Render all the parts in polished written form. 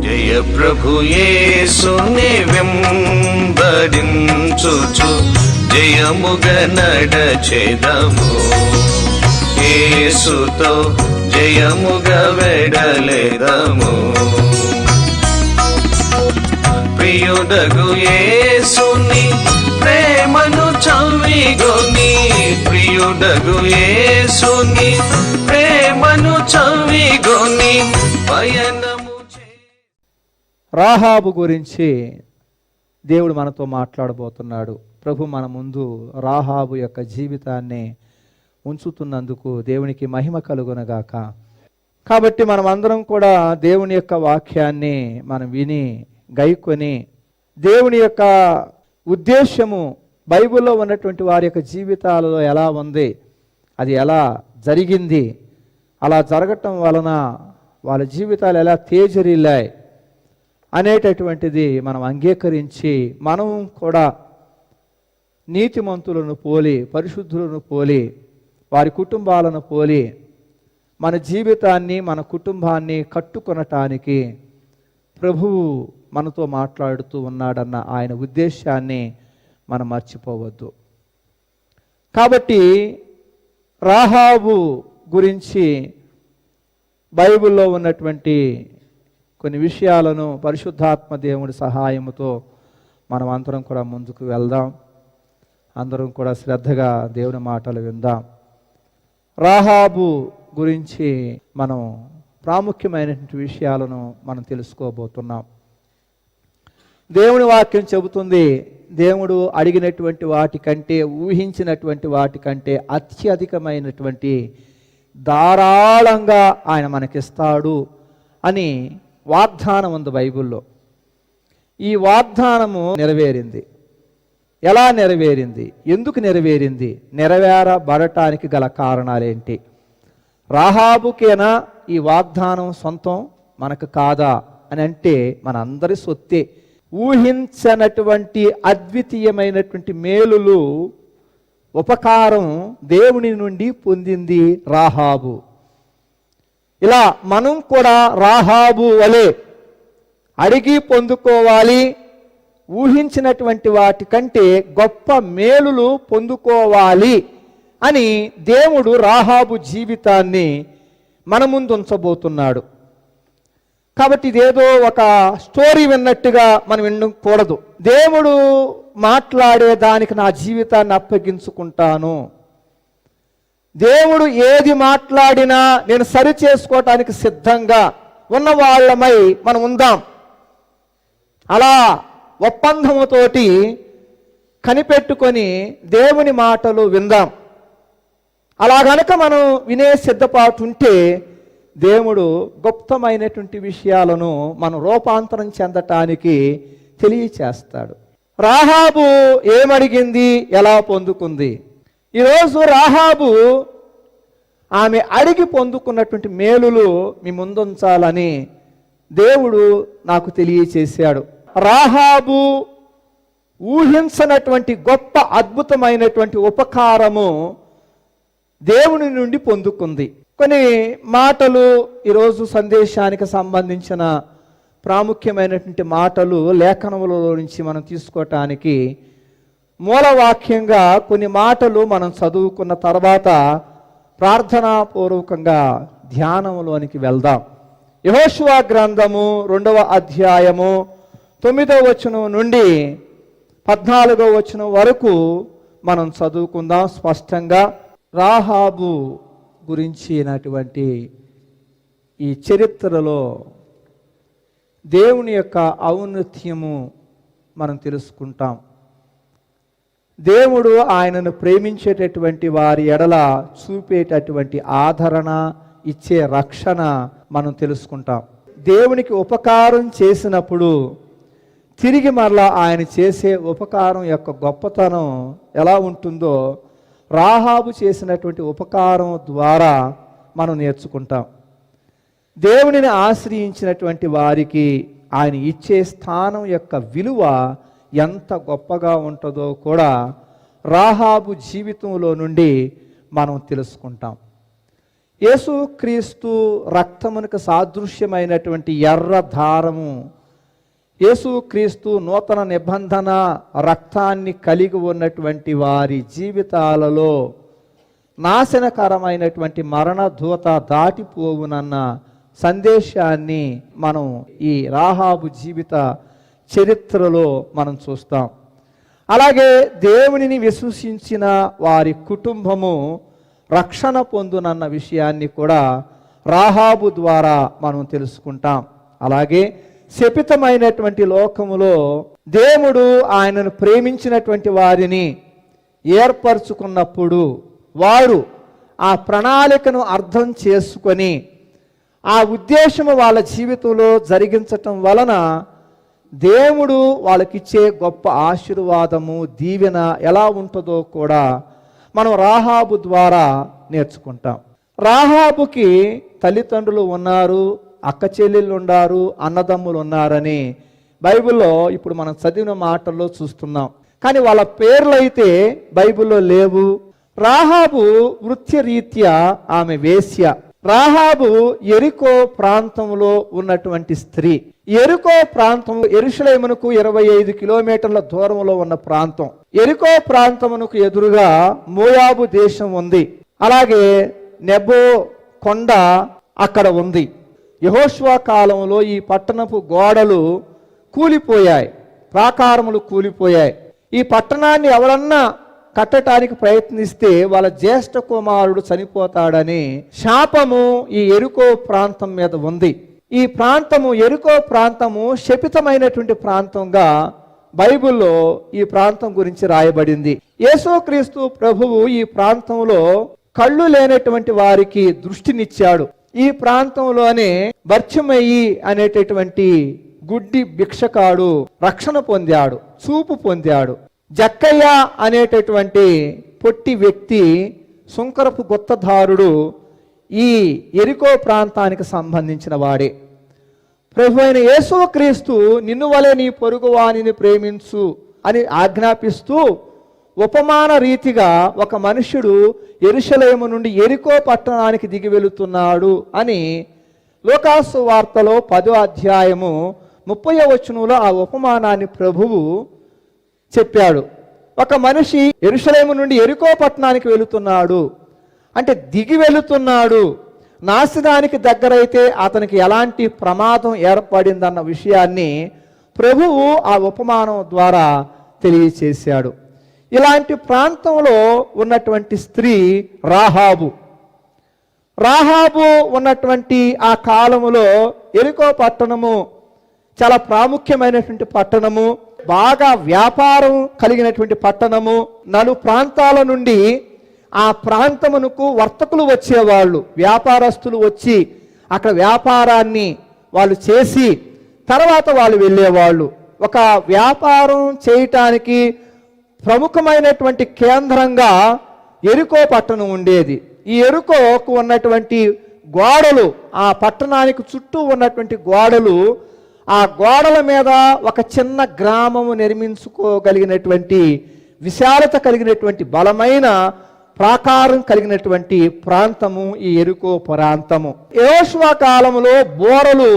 జయ ప్రభు యేసుని వెంబడించుచు జయముగ నడచెదము. యేసుతో జయముగ వెడలెదము. ప్రియుడగు యేసుని ప్రేమను చవిగొని, ప్రియుడగు యేసుని ప్రేమను చవిగొని పయనము. రాహాబు గురించి దేవుడు మనతో మాట్లాడబోతున్నాడు. ప్రభు మన ముందు రాహాబు యొక్క జీవితాన్ని ఉంచుతున్నందుకు దేవునికి మహిమ కలుగునగాక. కాబట్టి మనం అందరం కూడా దేవుని యొక్క వాక్యాన్ని మనం విని గైకొని దేవుని యొక్క ఉద్దేశము బైబిల్లో ఉన్నటువంటి వారి యొక్క జీవితాలలో ఎలా ఉంది, అది ఎలా జరిగింది, అలా జరగటం వలన వాళ్ళ జీవితాలు ఎలా తేజరిల్లాయి అనేటటువంటిది మనం అంగీకరించి మనం కూడా నీతిమంతులను పోలి, పరిశుద్ధులను పోలి, వారి కుటుంబాలను పోలి మన జీవితాన్ని, మన కుటుంబాన్ని కట్టుకొనటానికి ప్రభువు మనతో మాట్లాడుతూ ఉన్నాడన్న ఆయన ఉద్దేశాన్ని మనం మర్చిపోవద్దు. కాబట్టి రాహాబు గురించి బైబిల్లో ఉన్నటువంటి కొన్ని విషయాలను పరిశుద్ధాత్మ దేవుడి సహాయముతో మనం అందరం కూడా ముందుకు వెళ్దాం. అందరం కూడా శ్రద్ధగా దేవుని మాటలు విందాం. రాహాబు గురించి మనం ప్రాముఖ్యమైనటువంటి విషయాలను మనం తెలుసుకోబోతున్నాం. దేవుని వాక్యం చెబుతుంది, దేవుడు అడిగినటువంటి వాటికంటే, ఊహించినటువంటి వాటికంటే అత్యధికమైనటువంటి ధారాళంగా ఆయన మనకిస్తాడు అని వాగ్దానం ఉంది బైబిల్లో. ఈ వాగ్దానము నెరవేరింది. ఎలా నెరవేరింది? ఎందుకు నెరవేరింది? నెరవేరబడటానికి గల కారణాలేంటి? రాహాబుకేనా ఈ వాగ్దానం సొంతం, మనకు కాదా అని అంటే మన అందరి సొత్తే. ఊహించనటువంటి అద్వితీయమైనటువంటి మేలులు, ఉపకారం దేవుని నుండి పొందింది రాహాబు. ఇలా మనం కూడా రాహాబు వలె అడిగి పొందుకోవాలి, ఊహించినటువంటి వాటి కంటే గొప్ప మేలులు పొందుకోవాలి అని దేవుడు రాహాబు జీవితాన్ని మన ముందు ఉంచబోతున్నాడు. కాబట్టి ఇదేదో ఒక స్టోరీ విన్నట్టుగా మనం వినకూడదు. దేవుడు మాట్లాడే దానికి నా జీవితాన్ని అప్పగించుకుంటాను, దేవుడు ఏది మాట్లాడినా నేను సరి చేసుకోవటానికి సిద్ధంగా ఉన్న వాళ్ళమై మనం ఉందాం. అలా ఒప్పందముతోటి కనిపెట్టుకొని దేవుని మాటలు విందాం. అలా గనక మనం వినే సిద్ధపాటు ఉంటే దేవుడు గుప్తమైనటువంటి విషయాలను మనం రూపాంతరం చెందటానికి తెలియచేస్తాడు. రాహాబు ఏమడిగింది, ఎలా పొందుకుంది? ఈరోజు రాహాబు ఆమె అడిగి పొందుకున్నటువంటి మేలులు మీ ముందుంచాలని దేవుడు నాకు తెలియచేశాడు. రాహాబు ఊహించనటువంటి గొప్ప అద్భుతమైనటువంటి ఉపకారము దేవుని నుండి పొందుకుంది. కొన్ని మాటలు ఈరోజు సందేశానికి సంబంధించిన ప్రాముఖ్యమైనటువంటి మాటలు లేఖనముల నుంచి మనం తీసుకోవటానికి మూలవాక్యంగా కొన్ని మాటలు మనం చదువుకున్న తర్వాత ప్రార్థనాపూర్వకంగా ధ్యానంలోనికి వెళ్దాం. యెహోషువ గ్రంథము 2వ అధ్యాయము 9వ వచనం నుండి 14వ వచనం వరకు మనం చదువుకుందాం స్పష్టంగా. రాహాబు గురించినటువంటి ఈ చరిత్రలో దేవుని యొక్క ఔన్నత్యము మనం తెలుసుకుంటాం. దేవుడు ఆయనను ప్రేమించేటటువంటి వారి ఎడల చూపేటటువంటి ఆదరణ, ఇచ్చే రక్షణ మనం తెలుసుకుంటాం. దేవునికి ఉపకారం చేసినప్పుడు తిరిగి మరలా ఆయన చేసే ఉపకారం యొక్క గొప్పతనం ఎలా ఉంటుందో రాహాబు చేసినటువంటి ఉపకారం ద్వారా మనం నేర్చుకుంటాం. దేవునిని ఆశ్రయించినటువంటి వారికి ఆయన ఇచ్చే స్థానం యొక్క విలువ ఎంత గొప్పగా ఉంటుందో కూడా రాహాబు జీవితంలో నుండి మనం తెలుసుకుంటాం. యేసుక్రీస్తు రక్తమునకు సాదృశ్యమైనటువంటి ఎర్ర దారము, యేసుక్రీస్తు నూతన నిబంధన రక్తాన్ని కలిగి ఉన్నటువంటి వారి జీవితాలలో నాశనకరమైనటువంటి మరణ దూత దాటిపోవునన్న సందేశాన్ని మనం ఈ రాహాబు జీవిత చరిత్రలో మనం చూస్తాం. అలాగే దేవునిని విశ్వసించిన వారి కుటుంబము రక్షణ పొందునన్న విషయాన్ని కూడా రాహాబు ద్వారా మనం తెలుసుకుంటాం. అలాగే శపితమైనటువంటి లోకములో దేవుడు ఆయనను ప్రేమించినటువంటి వారిని ఏర్పరచుకున్నప్పుడు వారు ఆ ప్రణాళికను అర్థం చేసుకొని ఆ ఉద్దేశము వాళ్ళ జీవితంలో జరిగించటం వలన దేవుడు వాళ్ళకిచ్చే గొప్ప ఆశీర్వాదము, దీవెన ఎలా ఉంటుందో కూడా మనం రాహాబు ద్వారా నేర్చుకుంటాం. రాహాబుకి తల్లిదండ్రులు ఉన్నారు, అక్క చెల్లెళ్ళు ఉన్నారు, అన్నదమ్ములు ఉన్నారని బైబిల్లో ఇప్పుడు మనం చదివిన మాటల్లో చూస్తున్నాం. కానీ వాళ్ళ పేర్లు అయితే బైబిల్లో లేవు. రాహాబు వృత్తిరీత్యా ఆమె వేశ్య. రాహాబు యెరికో ప్రాంతంలో ఉన్నటువంటి స్త్రీ. యెరికో ప్రాంతం యెరూషలేమునకు 25 కిలోమీటర్ల దూరంలో ఉన్న ప్రాంతం. యెరికో ప్రాంతమునకు ఎదురుగా మోయాబు దేశం ఉంది. అలాగే నెబో కొండ అక్కడ ఉంది. యెహోషువ కాలంలో ఈ పట్టణపు గోడలు కూలిపోయాయి, ప్రాకారములు కూలిపోయాయి. ఈ పట్టణాన్ని ఎవరన్నా కట్టడానికి ప్రయత్నిస్తే వాళ్ళ జ్యేష్ఠ కుమారుడు చనిపోతాడని శాపము ఈ యెరికో ప్రాంతం మీద ఉంది. ఈ ప్రాంతము, యెరికో ప్రాంతము శపితమైనటువంటి ప్రాంతంగా బైబిల్లో ఈ ప్రాంతం గురించి రాయబడింది. యేసుక్రీస్తు ప్రభువు ఈ ప్రాంతంలో కళ్ళు లేనటువంటి వారికి దృష్టినిచ్చాడు. ఈ ప్రాంతంలోనే బర్చిమయి అనేటటువంటి గుడ్డి భిక్షకాడు రక్షణ పొందాడు, చూపు పొందాడు. జక్కయ్య అనేటటువంటి పొట్టి వ్యక్తి, సుంకరపు గుత్తదారుడు ఈ యెరికో ప్రాంతానికి సంబంధించిన వాడే. ప్రభు అయిన యేసుక్రీస్తు నిన్ను వలె నీ పొరుగువానిని ప్రేమించు అని ఆజ్ఞాపిస్తూ ఉపమాన రీతిగా ఒక మనుష్యుడు యెరూషలేము నుండి యెరికో పట్టణానికి దిగి వెళుతున్నాడు అని లూకాసు వార్తలో 10వ అధ్యాయము 30వ వచనంలో ఆ ఉపమానాన్ని ప్రభువు చెప్పాడు. ఒక మనిషి యెరూషలేము నుండి యెరికో పట్టణానికి వెళుతున్నాడు అంటే దిగి వెళుతున్నాడు. నాశనానికి దగ్గరైతే అతనికి ఎలాంటి ప్రమాదం ఏర్పడిందన్న విషయాన్ని ప్రభువు ఆ ఉపమానం ద్వారా తెలియచేశాడు. ఇలాంటి ప్రాంతంలో ఉన్నటువంటి స్త్రీ రాహాబు. రాహాబు ఉన్నటువంటి ఆ కాలములో యెరికో పట్టణము చాలా ప్రాముఖ్యమైనటువంటి పట్టణము, బాగా వ్యాపారం కలిగినటువంటి పట్టణము. నలు ప్రాంతాల నుండి ఆ ప్రాంతమునకు వర్తకులు వచ్చేవాళ్ళు, వ్యాపారస్తులు వచ్చి అక్కడ వ్యాపారాన్ని వాళ్ళు చేసి తర్వాత వాళ్ళు వెళ్ళేవాళ్ళు. ఒక వ్యాపారం చేయటానికి ప్రముఖమైనటువంటి కేంద్రంగా యెరికో పట్టణం ఉండేది. ఈ యెరికోకు ఉన్నటువంటి గోడలు, ఆ పట్టణానికి చుట్టూ ఉన్నటువంటి గోడలు, ఆ గోడల మీద ఒక చిన్న గ్రామము నిర్మించుకోగలిగినటువంటి విశాలత కలిగినటువంటి బలమైన ప్రాకారం కలిగినటువంటి ప్రాంతము ఈ యెరికో ప్రాంతము. యెహోషువ కాలములో బోరలు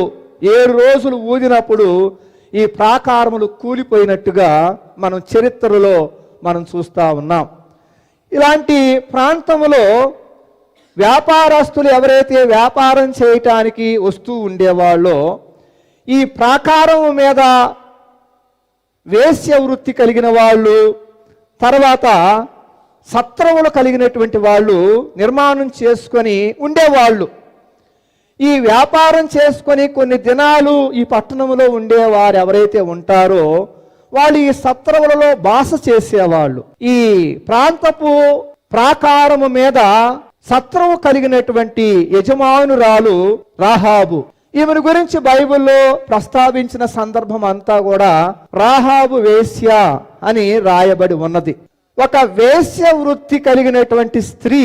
7 రోజులు ఊదినప్పుడు ఈ ప్రాకారములు కూలిపోయినట్టుగా మనం చరిత్రలో మనం చూస్తూ ఉన్నాం. ఇలాంటి ప్రాంతములో వ్యాపారస్తులు ఎవరైతే వ్యాపారం చేయటానికి వస్తూ ఉండేవాళ్ళో ఈ ప్రాకారం మీద వేశ్య వృత్తి కలిగిన వాళ్ళు, తర్వాత సత్రములు కలిగినటువంటి వాళ్ళు నిర్మాణం చేసుకొని ఉండేవాళ్ళు. ఈ వ్యాపారం చేసుకొని కొన్ని దినాలు ఈ పట్టణంలో ఉండేవారు ఎవరైతే ఉంటారో వాళ్ళు ఈ సత్రములలో బాస చేసేవాళ్ళు. ఈ ప్రాంతపు ప్రాకారము మీద సత్రము కలిగినటువంటి యజమానురాలు రాహాబు. ఈమెను గురించి బైబిల్లో ప్రస్తావించిన సందర్భం అంతా కూడా రాహాబు వేశ్య అని రాయబడి ఉన్నది. ఒక వేశ్య వృత్తి కలిగినటువంటి స్త్రీ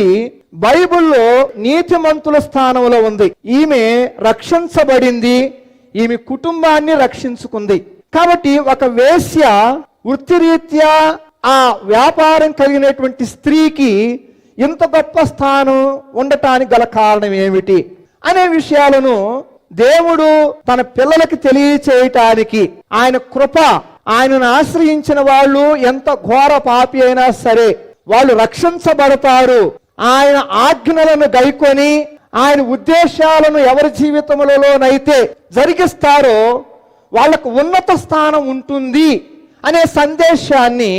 బైబిల్లో నీతిమంతుల స్థానంలో ఉంది. ఈమె రక్షించబడింది, ఈమె కుటుంబాన్ని రక్షించుకుంది. కాబట్టి ఒక వేశ్య వృత్తిరీత్యా ఆ వ్యాపారం కలిగినటువంటి స్త్రీకి ఇంత గొప్ప స్థానం ఉండటానికి గల కారణం ఏమిటి అనే విషయాలను దేవుడు తన పిల్లలకి తెలియచేయటానికి ఆయన కృప, ఆయనను ఆశ్రయించిన వాళ్ళు ఎంత ఘోర పాపి అయినా సరే వాళ్ళు రక్షించబడతారు. ఆయన ఆజ్ఞలను గైకొని ఆయన ఉద్దేశాలను ఎవరి జీవితములలోనైతే జరిగిస్తారో వాళ్ళకు ఉన్నత స్థానం ఉంటుంది అనే సందేశాన్ని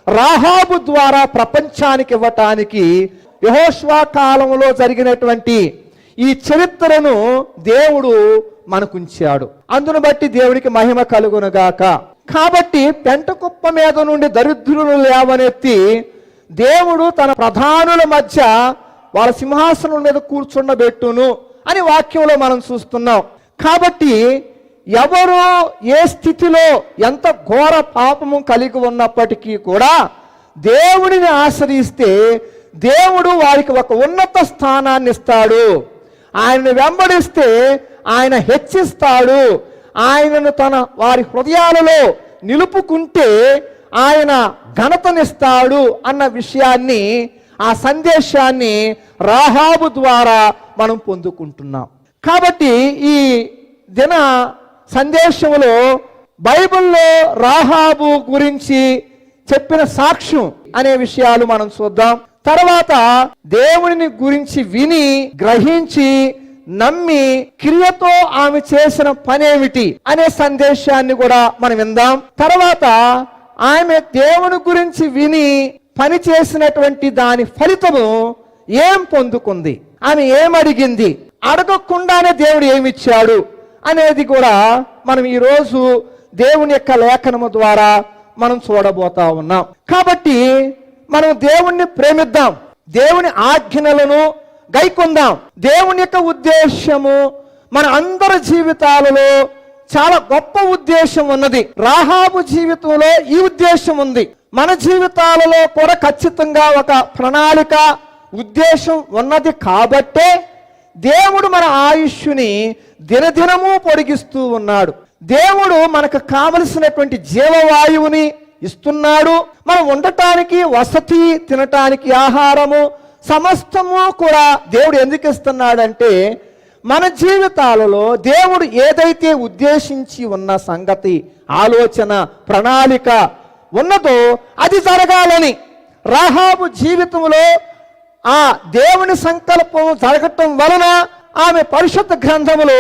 రాహాబు ద్వారా ప్రపంచానికి ఇవ్వటానికి యెహోషువ కాలంలో జరిగినటువంటి ఈ చరిత్రను దేవుడు మనకుంచాడు. అందును బట్టి దేవుడికి మహిమ కలుగునుగాక. కాబట్టి పెంటకుప్ప మీద నుండి దరిద్రులను లేవనెత్తి దేవుడు తన ప్రధానుల మధ్య వాళ్ళ సింహాసనం మీద కూర్చుండబెట్టును అని వాక్యంలో మనం చూస్తున్నాం. కాబట్టి ఎవరు ఏ స్థితిలో ఎంత ఘోర పాపము కలిగి ఉన్నప్పటికీ కూడా దేవుడిని ఆశ్రయిస్తే దేవుడు వారికి ఒక ఉన్నత స్థానాన్ని ఇస్తాడు. ఆయనను వెంబడిస్తే ఆయన హెచ్చిస్తాడు. ఆయనను తన వారి హృదయాలలో నిలుపుకుంటే ఆయన ఘనతనిస్తాడు అన్న విషయాన్ని, ఆ సందేశాన్ని రాహాబు ద్వారా మనం పొందుకుంటున్నాం. కాబట్టి ఈ దిన సందేశంలో బైబిల్లో రాహాబు గురించి చెప్పిన సాక్ష్యం అనే విషయాలు మనం చూద్దాం. తర్వాత దేవుని గురించి విని గ్రహించి నమ్మి క్రియతో ఆమె చేసిన పనేమిటి అనే సందేశాన్ని కూడా మనం విందాం. తర్వాత ఆమె దేవుని గురించి విని పని చేసినటువంటి దాని ఫలితము ఏం పొందుకుంది, ఆమె ఏమడిగింది, అడగకుండానే దేవుడు ఏమిచ్చాడు అనేది కూడా మనం ఈరోజు దేవుని యొక్క లేఖనము ద్వారా మనం చూడబోతా ఉన్నాం. కాబట్టి మనం దేవుణ్ణి ప్రేమిద్దాం, దేవుని ఆజ్ఞలను గైకొందాం. దేవుని యొక్క ఉద్దేశము మన అందరి జీవితాలలో చాలా గొప్ప ఉద్దేశం ఉన్నది. రాహాబు జీవితంలో ఈ ఉద్దేశం ఉంది. మన జీవితాలలో కూడా ఖచ్చితంగా ఒక ప్రణాళిక, ఉద్దేశం ఉన్నది. కాబట్టే దేవుడు మన ఆయుష్ని దినదినము పొడిగిస్తూ ఉన్నాడు. దేవుడు మనకు కావలసినటువంటి జీవవాయువుని ఇస్తున్నాడు. మనం ఉండటానికి వసతి, తినటానికి ఆహారము, సమస్తము కూడా దేవుడు ఎందుకు ఇస్తున్నాడంటే మన జీవితాలలో దేవుడు ఏదైతే ఉద్దేశించి ఉన్న సంగతి, ఆలోచన, ప్రణాళిక ఉన్నదో అది జరగాలని. రాహాబు జీవితంలో ఆ దేవుని సంకల్పం జరగటం వలన ఆమె పరిశుద్ధ గ్రంథములో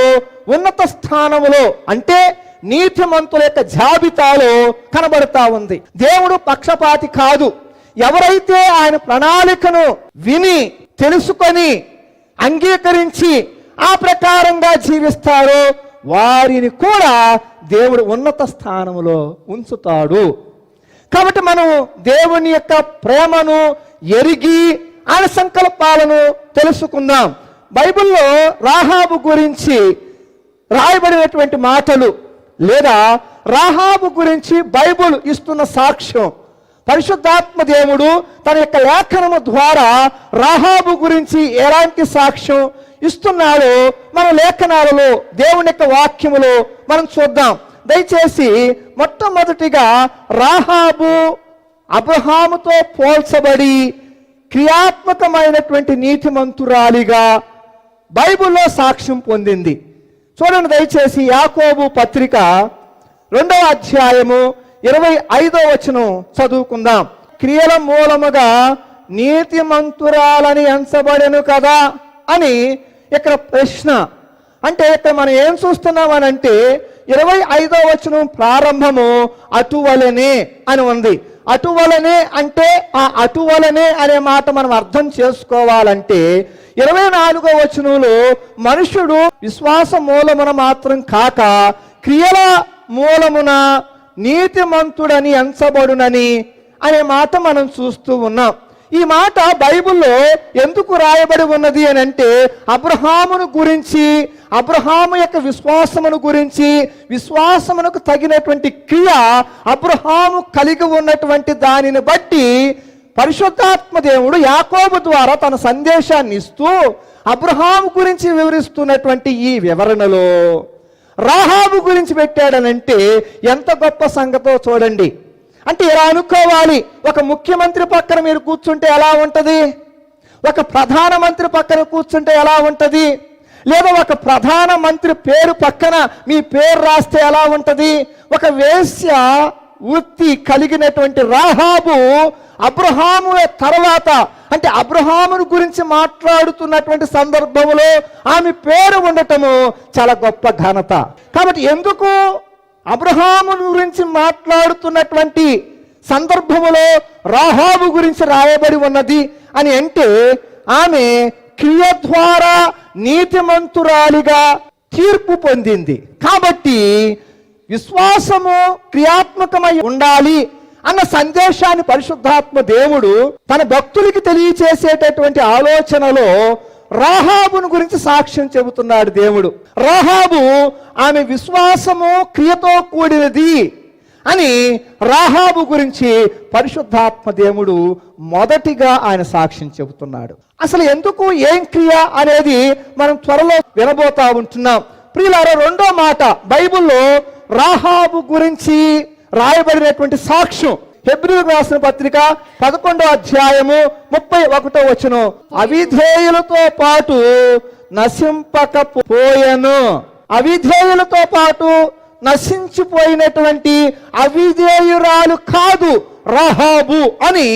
ఉన్నత స్థానములో, అంటే నీతిమంతుల యొక్క జాబితాలో కనబడతా ఉంది. దేవుడు పక్షపాతి కాదు. ఎవరైతే ఆయన ప్రణాళికను విని తెలుసుకొని అంగీకరించి ఆ ప్రకారంగా జీవిస్తారో వారిని కూడా దేవుడు ఉన్నత స్థానములో ఉంచుతాడు. కాబట్టి మనం దేవుని యొక్క ప్రేమను ఎరిగి ఆయన సంకల్పాలను తెలుసుకుందాం. బైబిల్లో రాహాబు గురించి రాయబడినటువంటి మాటలు లేదా రాహాబు గురించి బైబిల్ ఇస్తున్న సాక్ష్యం, పరిశుద్ధాత్మ దేవుడు తన యొక్క లేఖనము ద్వారా రాహాబు గురించి ఎలాంటి సాక్ష్యం ఇస్తున్నాడో మన లేఖనాలలో, దేవుని యొక్క వాక్యములో మనం చూద్దాం. దయచేసి మొట్టమొదటిగా రాహాబు అబ్రహాముతో పోల్చబడి క్రియాత్మకమైనటువంటి నీతిమంతురాలిగా బైబిల్లో సాక్ష్యం పొందింది. చూడండి దయచేసి యాకోబు పత్రిక 2వ అధ్యాయము 25వ వచనం చదువుకుందాం. క్రియల మూలముగా నీతిమంతురాలని ఎంచబడెను కదా అని ఇక్కడ ప్రశ్న. అంటే ఇక్కడ మనం ఏం చూస్తున్నామనంటే 25వ వచనం ప్రారంభము అటువలనే అని ఉంది. అటువలనే అంటే ఆ అటువలనే అనే మాట మనం అర్థం చేసుకోవాలంటే 24వ వచనంలో మనుషుడు విశ్వాస మూలమున మాత్రం కాక క్రియల మూలమున నీతిమంతుడని ఎంచబడునని అనే మాట మనం చూస్తూ ఉన్నాం. ఈ మాట బైబిల్లో ఎందుకు రాయబడి ఉన్నది అని అంటే అబ్రహామును గురించి, అబ్రహాము యొక్క విశ్వాసమును గురించి, విశ్వాసమునకు తగినటువంటి క్రియ అబ్రహాము కలిగి ఉన్నటువంటి దానిని బట్టి పరిశుద్ధాత్మ దేవుడు యాకోబు ద్వారా తన సందేశాన్ని ఇస్తూ అబ్రహాము గురించి వివరిస్తున్నటువంటి ఈ వివరణలో రాహాబు గురించి పెట్టాడనంటే ఎంత గొప్ప సంగతో చూడండి. అంటే ఇలా అనుకోవాలి, ఒక ముఖ్యమంత్రి పక్కన మీరు కూర్చుంటే ఎలా ఉంటుంది? ఒక ప్రధానమంత్రి పక్కన కూర్చుంటే ఎలా ఉంటది? లేదా ఒక ప్రధానమంత్రి పేరు పక్కన మీ పేరు రాస్తే ఎలా ఉంటది? ఒక వేశ్య వృత్తి కలిగినటువంటి రాహాబు అబ్రహాము తర్వాత, అంటే అబ్రహామును గురించి మాట్లాడుతున్నటువంటి సందర్భంలో ఆమె పేరు ఉండటము చాలా గొప్ప ఘనత. కాబట్టి ఎందుకు అబ్రహాము గురించి మాట్లాడుతున్నటువంటి సందర్భములో రాహాబు గురించి రాయబడి ఉన్నది అని అంటే, ఆమె క్రియ ద్వారా నీతిమంతురాలిగా తీర్పు పొందింది. కాబట్టి విశ్వాసము క్రియాత్మకమై ఉండాలి అన్న సందేశాన్ని పరిశుద్ధాత్మ దేవుడు తన భక్తులకి తెలియచేసేటటువంటి ఆలోచనలో రాహాబును గురించి సాక్ష్యం చెబుతున్నాడు దేవుడు. రాహాబు ఆమె విశ్వాసము క్రియతో కూడినది అని రాహాబు గురించి పరిశుద్ధాత్మ దేవుడు మొదటిగా ఆయన సాక్ష్యం చెబుతున్నాడు. అసలు ఎందుకు, ఏం క్రియ అనేది మనం త్వరలో వినబోతా ఉంటున్నాం. ప్రియులారా, రెండో మాట బైబిల్లో రాహాబు గురించి రాయబడినటువంటి సాక్ష్యం హెబ్రీయులకు రాసిన పత్రిక 11వ అధ్యాయము 31వ వచనం. అవిధేయులతో పాటు నశింపకపోయెను. అవిధేయులతో పాటు నశించిపోయినటువంటి అవిధేయురాలు కాదు రాహాబు అని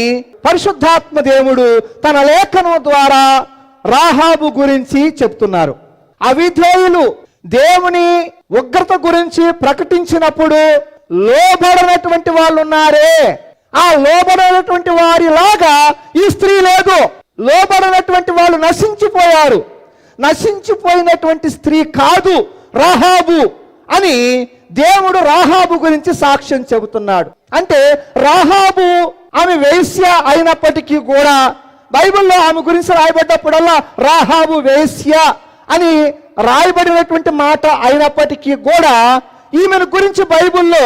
పరిశుద్ధాత్మ దేవుడు తన లేఖనం ద్వారా రాహాబు గురించి చెప్తున్నారు. అవిధేయులు దేవుని ఉగ్రత గురించి ప్రకటించినప్పుడు లోబడినటువంటి వాళ్ళు ఉన్నారే, ఆ లోబడినటువంటి వారిలాగా ఈ స్త్రీ లేదు. లోబడినటువంటి వాళ్ళు నశించిపోయారు. నశించిపోయినటువంటి స్త్రీ కాదు రాహాబు అని దేవుడు రాహాబు గురించి సాక్ష్యం చెబుతున్నాడు. అంటే రాహాబు ఆమె వేశ్య అయినప్పటికీ కూడా బైబిల్లో ఆమె గురించి రాయబడ్డప్పుడల్లా రాహాబు వేశ్య అని రాయబడినటువంటి మాట అయినప్పటికీ కూడా ఈమెను గురించి బైబిల్లో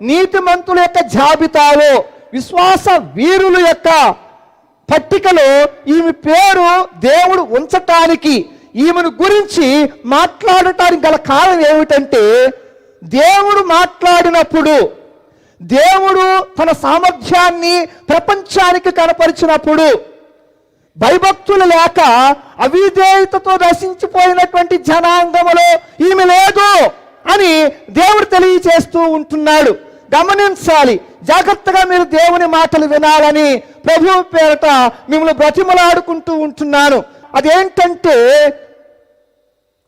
నీతిమంతుల యొక్క జాబితాలో, విశ్వాస వీరుల యొక్క పట్టికలో ఈమె పేరు దేవుడు ఉంచటానికి, ఈమెను గురించి మాట్లాడటానికి గల కారణం ఏమిటంటే, దేవుడు మాట్లాడినప్పుడు, దేవుడు తన సామర్థ్యాన్ని ప్రపంచానికి కనపరిచినప్పుడు భయభక్తులు లేక అవిధేయతతో నశించిపోయినటువంటి జనాంగములో ఈమె లేదు అని దేవుడు తెలియచేస్తూ ఉంటున్నాడు. గమనించాలి, జాగ్రత్తగా మీరు దేవుని మాటలు వినాలని ప్రభువు పేరట మిమ్మల్ని బ్రతిమలాడుకుంటూ ఉంటున్నాను. అదేంటంటే,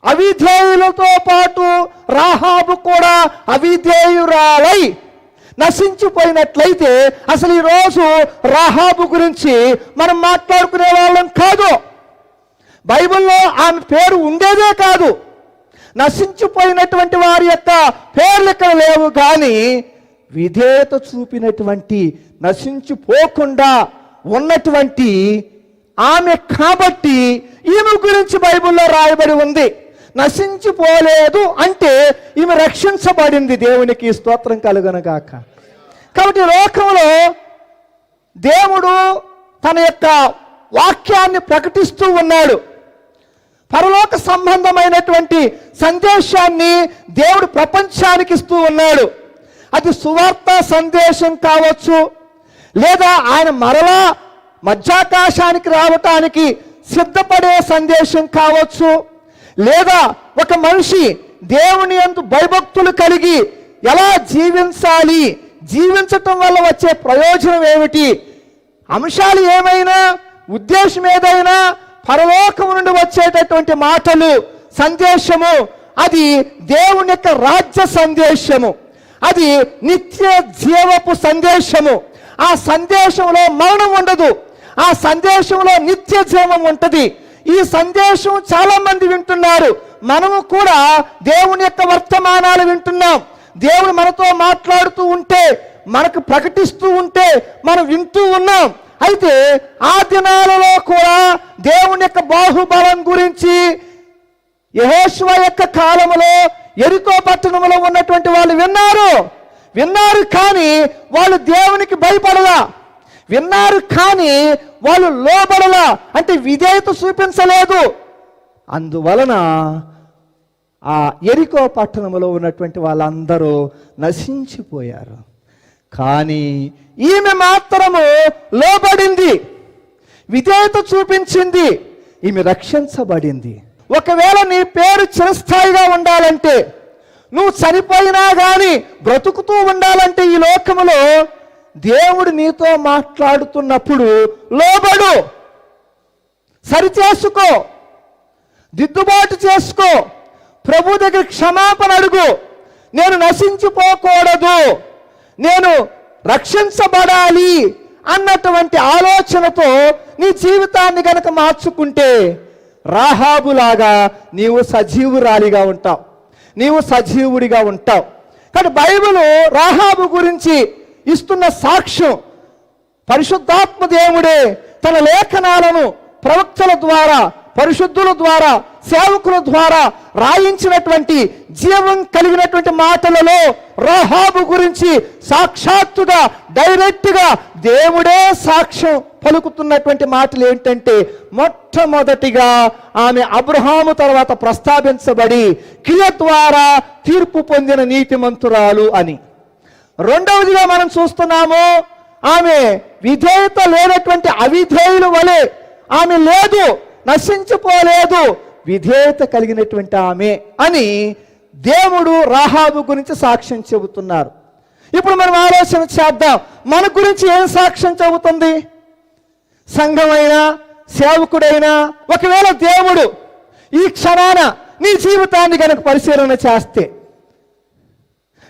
అవిధేయులతో పాటు రాహాబు కూడా అవిధేయురాలై నశించిపోయినట్లయితే అసలు ఈరోజు రాహాబు గురించి మనం మాట్లాడుకునే వాళ్ళం కాదు. బైబిల్లో ఆమె పేరు ఉండేదే కాదు. నశించిపోయినటువంటి వారి యొక్క పేర్లు ఇక్కడ లేవు, కానీ విధేయత చూపినటువంటి, నశించిపోకుండా ఉన్నటువంటి ఆమె కాబట్టి ఈమె గురించి బైబిల్లో రాయబడి ఉంది. నశించిపోలేదు అంటే ఈమె రక్షించబడింది. దేవునికి స్తోత్రం కలుగునుగాక. కాబట్టి లోకంలో దేవుడు తన యొక్క వాక్యాన్ని ప్రకటిస్తూ ఉన్నాడు. పరలోక సంబంధమైనటువంటి సందేశాన్ని దేవుడు ప్రపంచానికి ఇస్తూ ఉన్నాడు. అది సువార్త సందేశం కావచ్చు, లేదా ఆయన మరలా మధ్యాకాశానికి రావటానికి సిద్ధపడే సందేశం కావచ్చు, లేదా ఒక మనిషి దేవుని యందు భయభక్తులు కలిగి ఎలా జీవించాలి, జీవించటం వల్ల వచ్చే ప్రయోజనం ఏమిటి, అంశాలు ఏమైనా, ఉద్దేశం ఏదైనా, పరలోకం నుండి వచ్చేటటువంటి మాటలు, సందేశము, అది దేవుని యొక్క రాజ్య సందేశము, అది నిత్య జీవపు సందేశము. ఆ సందేశంలో మరణం ఉండదు, ఆ సందేశంలో నిత్య జీవం ఉంటుంది. ఈ సందేశం చాలా మంది వింటున్నారు. మనము కూడా దేవుని యొక్క వర్తమానాలు వింటున్నాం. దేవుడు మనతో మాట్లాడుతూ ఉంటే, మనకు ప్రకటిస్తూ ఉంటే మనం వింటూ ఉన్నాం. అయితే ఆ దినాలలో కూడా దేవుని యొక్క బాహుబలం గురించి యెహోషువ యొక్క కాలంలో యెరికో పట్టణంలో ఉన్నటువంటి వాళ్ళు విన్నారు, కానీ వాళ్ళు దేవునికి భయపడలా. విన్నారు కానీ వాళ్ళు లోబడలా, అంటే విధేయత చూపించలేదు. అందువలన ఆ యెరికో పట్టణంలో ఉన్నటువంటి వాళ్ళందరూ నశించిపోయారు. కానీ ఈమె మాత్రము లోబడింది. విధేయత చూపించింది, ఈమె రక్షించబడింది. ఒకవేళ నీ పేరు చిరస్థాయిగా ఉండాలంటే, నువ్వు చనిపోయినా కానీ బ్రతుకుతూ ఉండాలంటే ఈ లోకములో దేవుడు నీతో మాట్లాడుతున్నప్పుడు లోబడు, సరిచేసుకో, దిద్దుబాటు చేసుకో, ప్రభు దగ్గర క్షమాపణ అడుగు. నేను నశించిపోకూడదు, నేను రక్షించబడాలి అన్నటువంటి ఆలోచనతో నీ జీవితాన్ని గనక మార్చుకుంటే రాహాబులాగా నీవు సజీవురాలిగా ఉంటావు, నీవు సజీవుడిగా ఉంటావు. కానీ బైబిల్ రాహాబు గురించి ఇస్తున్న సాక్ష్యం పరిశుద్ధాత్మ దేవుడే తన లేఖనాలను ప్రవక్తల ద్వారా, పరిశుద్ధుల ద్వారా, సేవకుల ద్వారా రాయించినటువంటి జీవం కలిగినటువంటి మాటలలో రాహాబు గురించి సాక్షాత్తుగా డైరెక్ట్గా దేవుడే సాక్ష్యం పలుకుతున్నటువంటి మాటలు ఏంటంటే, మొట్టమొదటిగా ఆమె అబ్రహాము తర్వాత ప్రస్తావించబడి క్రియ ద్వారా తీర్పు పొందిన నీతిమంతురాలు అని. రెండవదిగా మనం చూస్తున్నాము, ఆమె విధేయత లేనటువంటి అవిధేయుల వలె ఆమె లేదు, నశించిపోలేదు, విధేయత కలిగినటువంటి ఆమె అని దేవుడు రాహాబు గురించి సాక్ష్యం చెబుతున్నారు. ఇప్పుడు మనం ఆలోచన చేద్దాం, మన గురించి ఏం సాక్ష్యం చెబుతుంది? సంఘమైనా, సేవకుడైనా, ఒకవేళ దేవుడు ఈ క్షణాన నీ జీవితాన్ని కనుక పరిశీలన చేస్తే,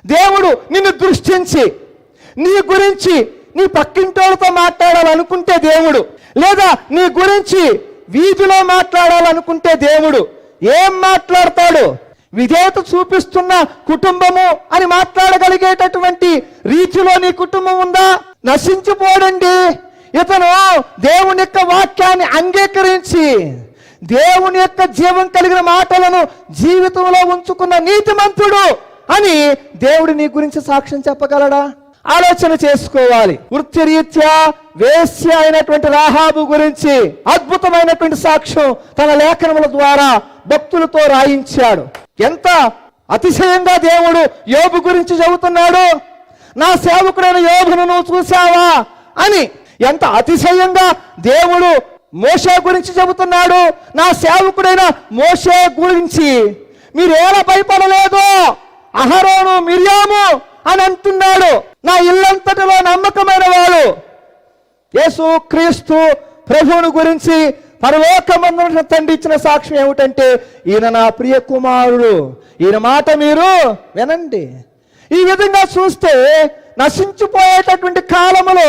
దేవుడు నిన్ను దృష్టించి నీ గురించి నీ పక్కింటోళ్ళతో మాట్లాడాలనుకుంటే దేవుడు, లేదా నీ గురించి వీధిలో మాట్లాడాలనుకుంటే దేవుడు ఏం మాట్లాడతాడు? విధేయత చూపిస్తున్న కుటుంబము అని మాట్లాడగలిగేటటువంటి రీతిలో నీ కుటుంబం ఉందా? నశించిపోడండి. ఇతను దేవుని యొక్క వాక్యాన్ని అంగీకరించి దేవుని యొక్క జీవం కలిగిన మాటలను జీవితంలో ఉంచుకున్న నీతిమంతుడు అని దేవుడు నీ గురించి సాక్ష్యం చెప్పగలడా? ఆలోచన చేసుకోవాలి. వృత్తిరీత్యా వేశ్య అయినటువంటి రాహాబు గురించి అద్భుతమైనటువంటి సాక్ష్యం తన లేఖనముల ద్వారా భక్తులతో రాయించాడు. ఎంత అతిశయంగా దేవుడు యోబు గురించి చెబుతున్నాడు. నా సేవకుడైన యోబును నువ్వు చూసావా అని ఎంత అతిశయంగా దేవుడు మోషే గురించి చెబుతున్నాడు. నా సేవకుడైన మోషే గురించి మీరేలా భయపడలేదు, అహరోను, మిర్యాము అని అంటున్నాడు. నా ఇల్లంతటిలో నమ్మకమైన వాడు యేసు క్రీస్తు ప్రభువుని గురించి పరలోకమందున తండ్రి ఇచ్చిన సాక్ష్యం ఏమిటంటే, ఈయన నా ప్రియ కుమారుడు, ఈయన మాట మీరు వినండి. ఈ విధంగా చూస్తే నశించిపోయేటటువంటి కాలములో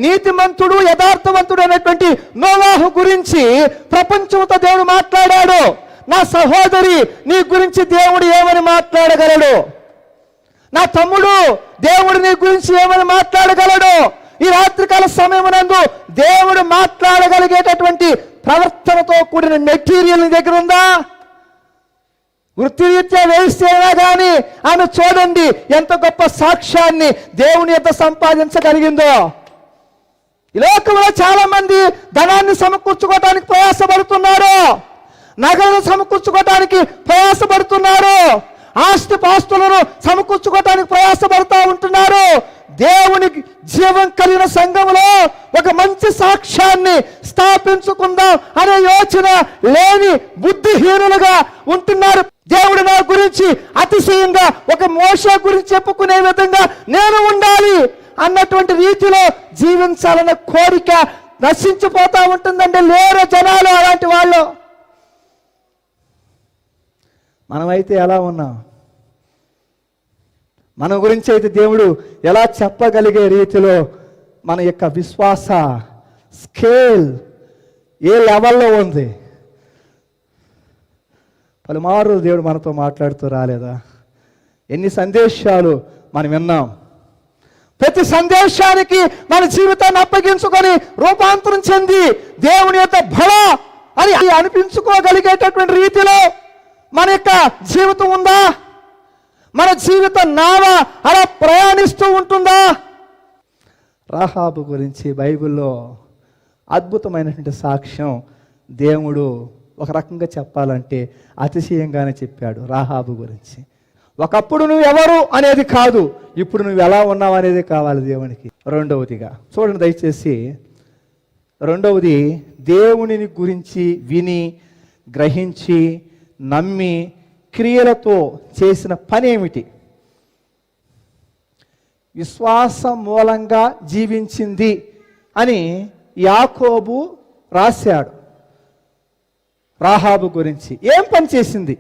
నీతిమంతుడు, యథార్థవంతుడు అనేటువంటి నోవాహు గురించి ప్రపంచంతో దేవుడు మాట్లాడాడు. నా సహోదరి, నీ గురించి దేవుడు ఏమని మాట్లాడగలడు? నా తమ్ముడు, దేవుడు నీ గురించి ఏమని మాట్లాడగలడు? ఈ రాత్రికాల సమయమునందు దేవుడు మాట్లాడగలిగేటటువంటి ప్రవర్తనతో కూడిన మెటీరియల్ నీ దగ్గర ఉందా? వృత్తిరీత్యా వేస్తేనా కానీ ఆమె చూడండి ఎంత గొప్ప సాక్ష్యాన్ని దేవుని యొక్క సంపాదించగలిగిందో. ఈ లోకంలో చాలా మంది ధనాన్ని సమకూర్చుకోవడానికి ప్రయాసపడుతున్నారు, నగలను సమకూర్చుకోవడానికి ప్రయాసపడుతున్నారు, ఆస్తి పాస్తులను సమకూర్చుకోవడానికి ప్రయాసపడుతూ ఉంటున్నారు. దేవుని జీవం కలిగిన సంఘంలో ఒక మంచి సాక్ష్యాన్ని స్థాపించుకుందాం అనే యోచన లేని బుద్ధిహీనులుగా ఉంటున్నారు. దేవుడు నా గురించి అతిశయంగా ఒక మోషే గురించి చెప్పుకునే విధంగా నేను ఉండాలి అన్నటువంటి రీతిలో జీవించాలన్న కోరిక నశించిపోతా ఉంటుందండి. లేరు జనాలు అలాంటి వాళ్ళు. మనమైతే ఎలా ఉన్నాం? మన గురించి అయితే దేవుడు ఎలా చెప్పగలిగే రీతిలో మన యొక్క విశ్వాస స్కేల్ ఏ లెవెల్లో ఉంది? పలుమారు దేవుడు మనతో మాట్లాడుతూ రాలేదా? ఎన్ని సందేశాలు మనం విన్నాం. ప్రతి సందేశానికి మన జీవితాన్ని అప్పగించుకొని రూపాంతరం చెంది దేవుని యొక్క బల అని అనిపించుకోగలిగేటటువంటి రీతిలో మన యొక్క జీవితం ఉందా? మన జీవిత నావ అలా ప్రయాణిస్తూ ఉంటుందా? రాహాబు గురించి బైబిల్లో అద్భుతమైనటువంటి సాక్ష్యం దేవుడు ఒక రకంగా చెప్పాలంటే అతిశయంగానే చెప్పాడు రాహాబు గురించి. ఒకప్పుడు నువ్వు ఎవరు అనేది కాదు, ఇప్పుడు నువ్వు ఎలా ఉన్నావు అనేది కావాలి దేవునికి. రెండవదిగా చూడండి దయచేసి రెండవది దేవునిని గురించి విని గ్రహించి నమ్మి క్రియలతో చేసిన పని ఏమిటి? విశ్వాసం మూలంగా జీవించింది అని యాకోబు రాశాడు. రాహాబు గురించి ఏం పని చేసింది,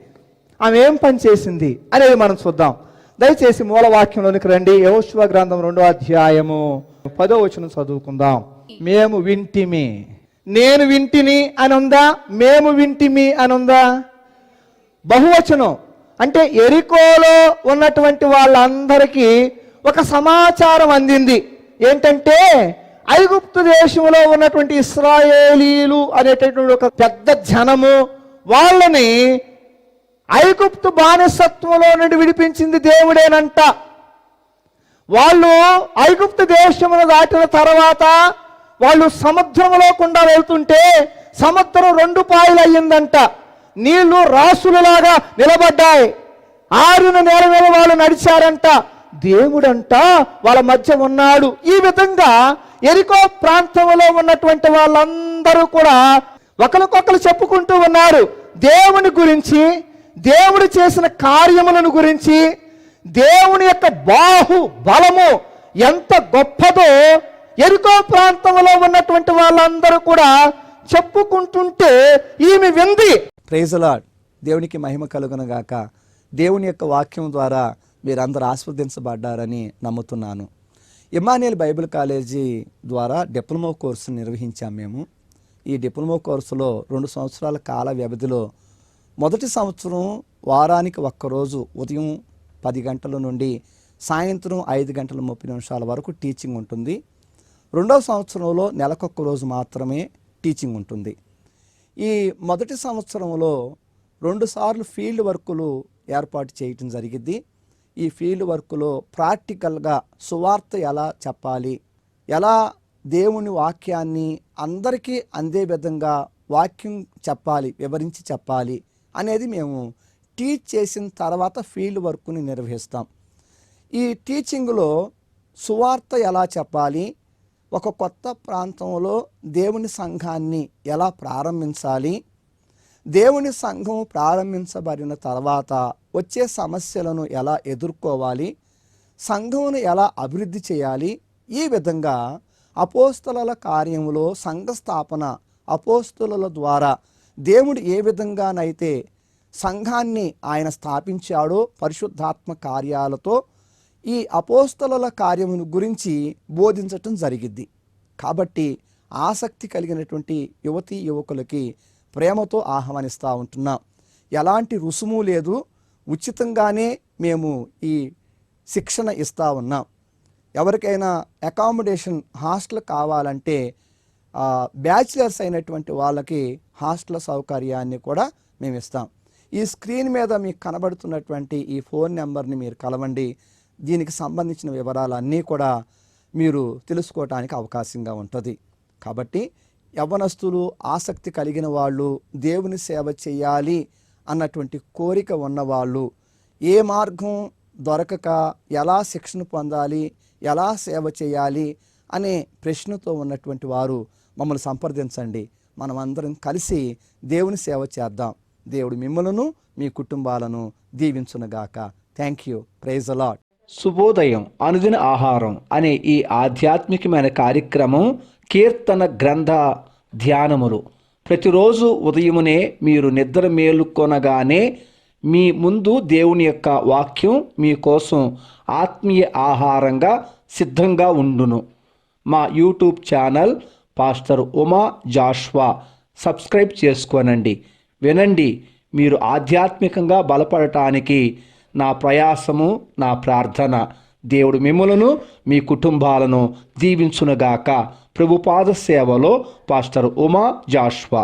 ఆమె ఏం పని చేసింది అనేది మనం చూద్దాం. దయచేసి మూలవాక్యంలోనికి రండి. యెహోషువ గ్రంథం 2వ అధ్యాయము 10వ వచనం చదువుకుందాం. మేము వింటిమి, నేను వింటిని అని ఉందా? మేము వింటిమి అని ఉందా? బహువచనం. అంటే ఎరికోలో ఉన్నటువంటి వాళ్ళందరికీ ఒక సమాచారం అందింది. ఏంటంటే ఐగుప్తు దేశంలో ఉన్నటువంటి ఇశ్రాయేలీలు అనేటటువంటి ఒక పెద్ద జనము, వాళ్ళని ఐగుప్తు బానిసత్వంలో నుండి విడిపించింది దేవుడేనంట. వాళ్ళు ఐగుప్తు దేశమును దాటిన తర్వాత వాళ్ళు సముద్రంలో గుండా వెళ్తుంటే సముద్రం 2 పాయలు అయ్యిందంట. నీళ్లు రాసులలాగా నిలబడ్డాయి. ఆరిన నేల మీద వాళ్ళు నడిచారంట. దేవుడంట వాళ్ళ మధ్య ఉన్నాడు. ఈ విధంగా ఎరికో ప్రాంతంలో ఉన్నటువంటి వాళ్ళందరూ కూడా ఒకరికొకరు చెప్పుకుంటూ ఉన్నారు. దేవుని గురించి, దేవుడు చేసిన కార్యములను గురించి, దేవుని యొక్క బాహు బలము ఎంత గొప్పదో ఎరికో ప్రాంతంలో ఉన్నటువంటి వాళ్ళందరూ కూడా చెప్పుకుంటుంటే ఈమె వింది. Praise the lord. దేవునికి మహిమ కలుగునగాక. దేవుని యొక్క వాక్యం ద్వారా మీరందరూ ఆస్వాదించబడ్డారని నమ్ముతున్నాను. ఇమ్మానుయేల్ బైబిల్ కాలేజీ ద్వారా డిప్లొమా కోర్సు నిర్వహించాం మేము. ఈ డిప్లొమా కోర్సులో 2 సంవత్సరాల కాల వ్యవధిలో మొదటి సంవత్సరం వారానికి ఒక్కరోజు ఉదయం 10 గంటల నుండి సాయంత్రం 5 గంటల 30 నిమిషాల వరకు టీచింగ్ ఉంటుంది. రెండవ సంవత్సరంలో నెలకొక్క రోజు మాత్రమే టీచింగ్ ఉంటుంది. ఈ మొదటి సంవత్సరంలో 2 సార్లు ఫీల్డ్ వర్కులు ఏర్పాటు చేయటం జరిగింది. ఈ ఫీల్డ్ వర్క్లో ప్రాక్టికల్గా సువార్త ఎలా చెప్పాలి, ఎలా దేవుని వాక్యాన్ని అందరికీ అందే విధంగా వాక్యం చెప్పాలి, వివరించి చెప్పాలి అనేది మేము టీచ్ చేసిన తర్వాత ఫీల్డ్ వర్క్ని నిర్వహిస్తాం. ఈ టీచింగ్లో సువార్త ఎలా చెప్పాలి, ఒక కొత్త ప్రాంతంలో దేవుని సంఘాన్ని ఎలా ప్రారంభించాలి, దేవుని సంఘం ప్రారంభించబడిన తర్వాత వచ్చే సమస్యలను ఎలా ఎదుర్కోవాలి, సంఘమును ఎలా అభివృద్ధి చేయాలి, ఈ విధంగా అపోస్తలుల కార్యములో సంఘ స్థాపన అపోస్తలుల ద్వారా దేవుడు ఏ విధంగానైతే సంఘాన్ని ఆయన స్థాపించాడో పరిశుద్ధాత్మ కార్యాలతో ఈ అపోస్తలుల కార్యమును గురించి బోధించటం జరిగిద్ది. కాబట్టి ఆసక్తి కలిగినటువంటి యువతీ యువకులకి ప్రేమతో ఆహ్వానిస్తూ ఉంటున్నాం. ఎలాంటి రుసుము లేదు, ఉచితంగానే మేము ఈ శిక్షణ ఇస్తూ ఉన్నాం. ఎవరికైనా అకామిడేషన్ హాస్టల్ కావాలంటే బ్యాచిలర్స్ అయినటువంటి వాళ్ళకి హాస్టల్ సౌకర్యాన్ని కూడా మేము ఇస్తాం. ఈ స్క్రీన్ మీద మీకు కనబడుతున్నటువంటి ఈ ఫోన్ నెంబర్ని మీరు కలవండి. దీనికి సంబంధించిన వివరాలన్నీ కూడా మీరు తెలుసుకోవడానికి అవకాశంగా ఉంటుంది. కాబట్టి యవ్వనస్తులు, ఆసక్తి కలిగిన వాళ్ళు, దేవుని సేవ చేయాలి అన్నటువంటి కోరిక ఉన్నవాళ్ళు, ఏ మార్గం దొరకక ఎలా శిక్షణ పొందాలి, ఎలా సేవ చేయాలి అనే ప్రశ్నతో ఉన్నటువంటి వారు మమ్మల్ని సంప్రదించండి. మనమందరం కలిసి దేవుని సేవ చేద్దాం. దేవుడు మిమ్మలను మీ కుటుంబాలను దీవించునుగాక. Thank you. Praise the lord. శుభోదయం అనుదిన ఆహారం అనే ఈ ఆధ్యాత్మికమైన కార్యక్రమం కీర్తన గ్రంథ ధ్యానములు. ప్రతిరోజు ఉదయమునే మీరు నిద్ర మేలుకొనగానే మీ ముందు దేవుని యొక్క వాక్యం మీకోసం ఆత్మీయ ఆహారంగా సిద్ధంగా ఉండును. మా YouTube channel pastor Uma Joshua subscribe చేసుకోనండి, వినండి. మీరు ఆధ్యాత్మికంగా బలపడటానికి నా ప్రయాసము, నా ప్రార్థన. దేవుడు మిమ్మలను మీ కుటుంబాలను దీవించునుగాక. ప్రభుపాద సేవలో పాస్టర్ ఉమా జాషువా.